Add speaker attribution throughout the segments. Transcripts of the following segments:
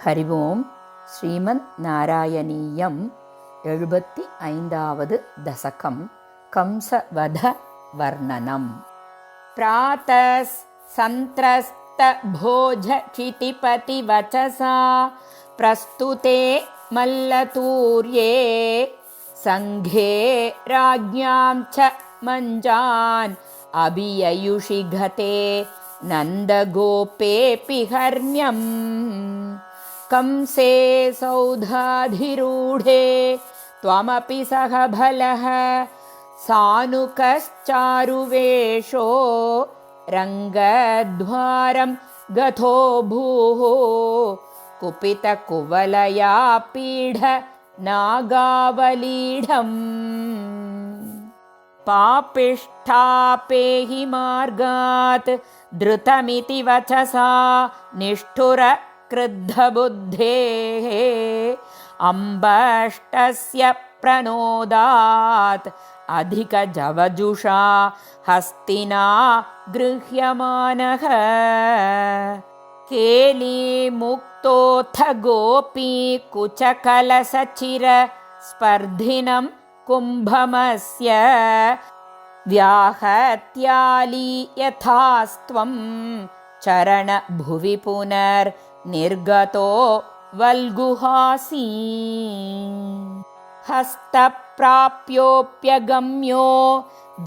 Speaker 1: ഹരി ഓം. ശ്രീമദ് നാരായണീയം 75ാവത് ദശകം. കംസവധ വർണ്ണനം. പ്രാതസ് സന്ത്രസ്ത ഭോജ ക്ഷിതിപതി വചസാ പ്രസ്തുതേ മല്ലതൂര്യേ സംഘേ രാജ്ഞാം ച മഞ്ജാൻ അഭിയയുഷി ഗതേ നന്ദഗോപേപി ഹർമ്യം കംസേ സൗധാധിരൂഢേ ത്വമപി സഹ ഭലഃ സാനുകശ്ചാരുവേഷോ രംഗദ്വാരം ഗതോ ഭൂഃ കുപിതകുവലയാ പീഠ നാഗാവലീഢം പാപിഷ്ഠാപേഹി മാർഗാത് ധൃതമിതി വചസാ നിഷ്ഠുര ക്രുദ്ധബുദ്ധേഃ അംബഷ്ടസ്യ പ്രണോദാത് അധികജവജുഷാ ഹസ്തിനാ ഗൃഹ്യമാനഃ കേലീമുക്തോऽഥ ഗോപീ കുചകലസചിര സ്പർദ്ധിനം കുംഭമസ്യ വ്യാഹത്യാലി യഥാസ്ത്വം ചരണഭുവി പുനർ നിർഗതോ വൽഗുഹാസി ഹസ്തപ്രാപ്യോപ്യഗമ്യോ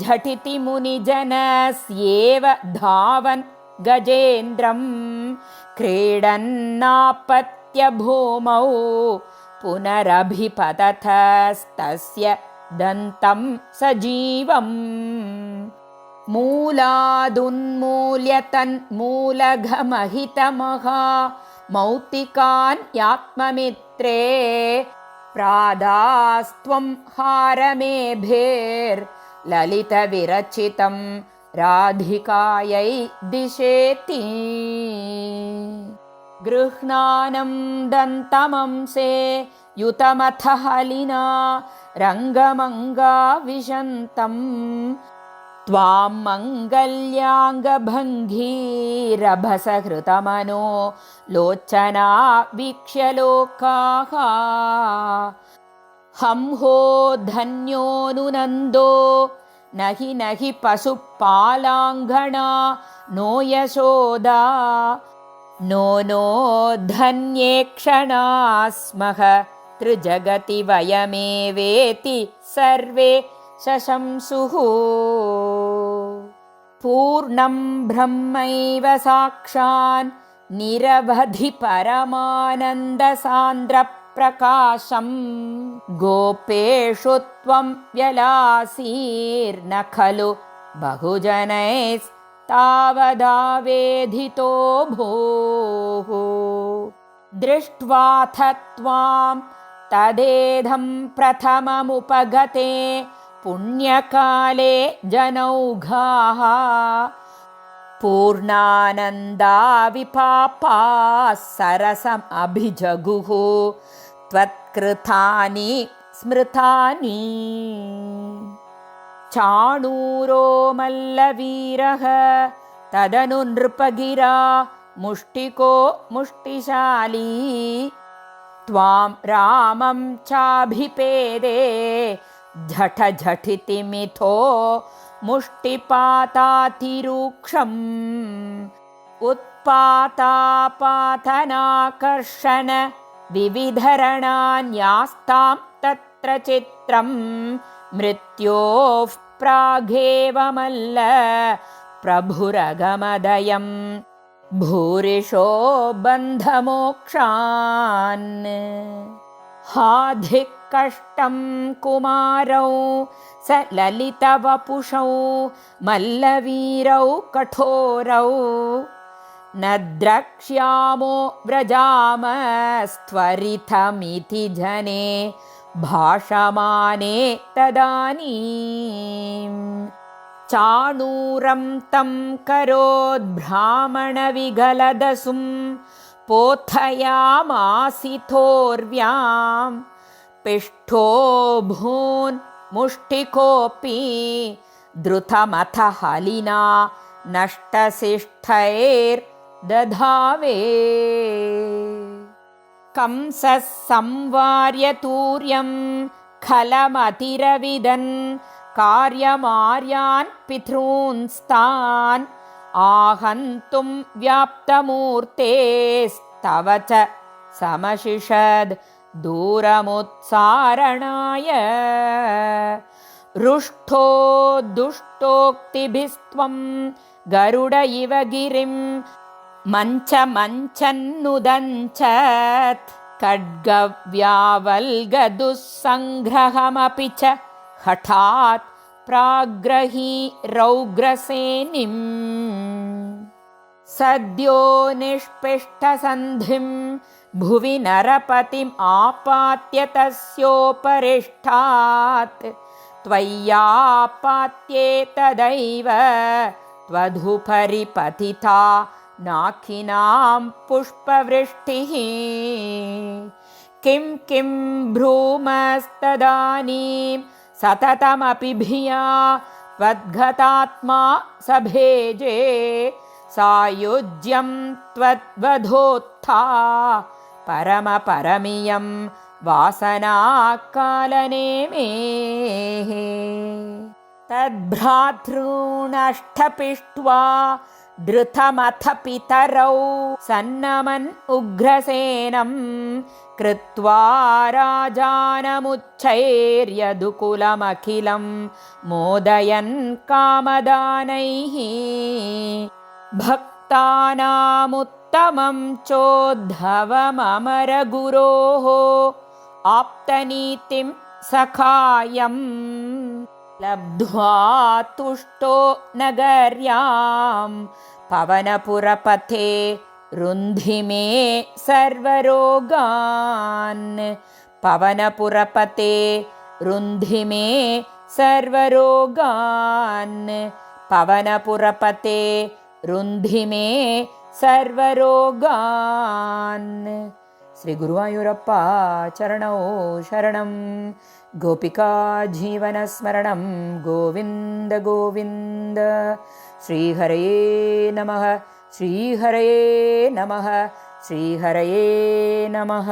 Speaker 1: ഝടിതി മുനിജനസ്യേവ ധാവൻ ഗജേന്ദ്രം ക്രീഡന്നാപത്യ ഭൂമൗ പുനരഭിപതതസ്തസ്യ ദന്തം സജീവം മൂലാദുന്മൂല്യ തന്മൂലഘമഹിതമഹാ മൗക്തികാന്യാത്മമിത്രേ പ്രാദാസ്ത്വം ഹാരമേഭേർ ലളിതവിരചിതം രാധികായൈ ദിശേതി ഗൃഹ്ണാനം ദന്തമംസേ യുതമഥ ഹലിനാ രംഗമംഗാവിശന്തം ത്വാം മംഗല്യാംഗഭംഗീരഭസഹൃതമനോ ലോചനാ വീക്ഷ്യ ലോകാഃ ഹംഹോ ധന്യോനുനന്ദോ നഹി നഹി പശുപാലാംഘണാ നോ യശോദാ നോ നോ ധന്യേക്ഷണാ സ്മഃ ത്രിജഗതി വയമേവേതി സർവേ ശശംസുഃ പൂർണം ബ്രഹ്മൈവ സാക്ഷാൻ നിരവധി പരമാനന്ദസാന്ദ്രപ്രകാശം ഗോപേഷു ത്വം വ്യലാസീർന ഖലു ബഹുജനൈസ്താവദാവേധിതോ ഭൂഃ ദൃഷ്ട്വാഥ ത്വാം തദേധം പ്രഥമമുപഗതേ പുണ്യകാലേ ജനൗഘാഃ പൂർണ്ണാനന്ദാ വിപാപാഃ സരസം അഭിജഗുഃ ത്വത്കൃതാനി സ്മൃതാനി ചാണൂരോ മല്ലവീരഃ തദനു നൃപഗിരാ മുഷ്ടികോ മുഷ്ടിശാലീ ത്വാം രാമം ചാഭിപേദേ ഝഠിതി മിഥോ മുഷ്ടിപാതാതിരൂക്ഷം ഉത്പാതാപാതനാകർഷണ വിവിധരണാന്യാസ്താം തത്ര ചിത്രം മൃത്യോഃ പ്രാഗേവ മല്ല പ്രഭുരഗമദയം ഭൂരിഷോ ബന്ധമോക്ഷാൻ ഹാധിക് കഷ്ടം കുമാരൗ സ ലളിതവപുഷൗ മല്ലവീരൗ കഠോരൗ ന ദ്രക്ഷ്യാമോ വ്രജാമസ്ത്വരിതമിതി ജനേ ഭാഷമാനേ തദാനീം ചാണൂരം തം കരോദ്ഭ്രാമണവിഗലദസും പോഥയാമാസിഥോർവ്യാം പിഷ്ഠോ ഭൂൻ മുഷ്ടികോപി ദ്രുതമഥ ഹലിനാ നഷ്ടശിഷ്ഠൈർദധാവേ कंसः संवार्य तूर्यं खलमतिरविदन् कार्यमार्यान् पितॄंस्तान् आहन्तुं व्याप्तमूर्तेस्तव च समशिषद् दूरमुत्सारणाय रुष्टो दुष्टोक्तिभिस्त्वं गरुड इव गिरिं मञ्चन्नुदञ्चत् खड्गव्यावल्गदुःसङ्ग्रहमपि च हठात् प्राग्रही रौग्रसेनिम् सद्यो निष्पिष्टसन्धिं भुवि नरपतिम् आपात्य तस्योपरिष्टात् त्वय्यापात्ये तदैव त्वदुपरि पतिता नाकिनां पुष्पवृष्टिः किं किं भ्रूमस्तदानीं सततमपि भिया त्वद्गतात्मा सभेजे सायुज्यं त्वद्वधोत्था परमपरमियं वासनाकालनेमेः तद्भ्रातॄनष्टपिष्ट्वा धृतमथ पितरौ सन्नमन् उग्रसेनं कृत्वा राजानमुच्चैर्यदुकुलमखिलं मोदयन् कामदानैः भक्तानामुत्तमं चोद्धवममरगुरोः आप्तनीतिं सखायं लब्ध्वा तुष्टो नगर्यां पवनपुरपथे रुन्धि मे सर्वरोगान् पवनपुरपते रुन्धि मे सर्वरोगान् पवनपुरपते रुन्धि मे सर्वरोगान् श्री गुरुवायूरप्प चरणौ शरणं गोपिका जीवनस्मरणं गोविन्द गोविन्द श्रीहरये नमः श्रीहरये नमः श्रीहरये नमः।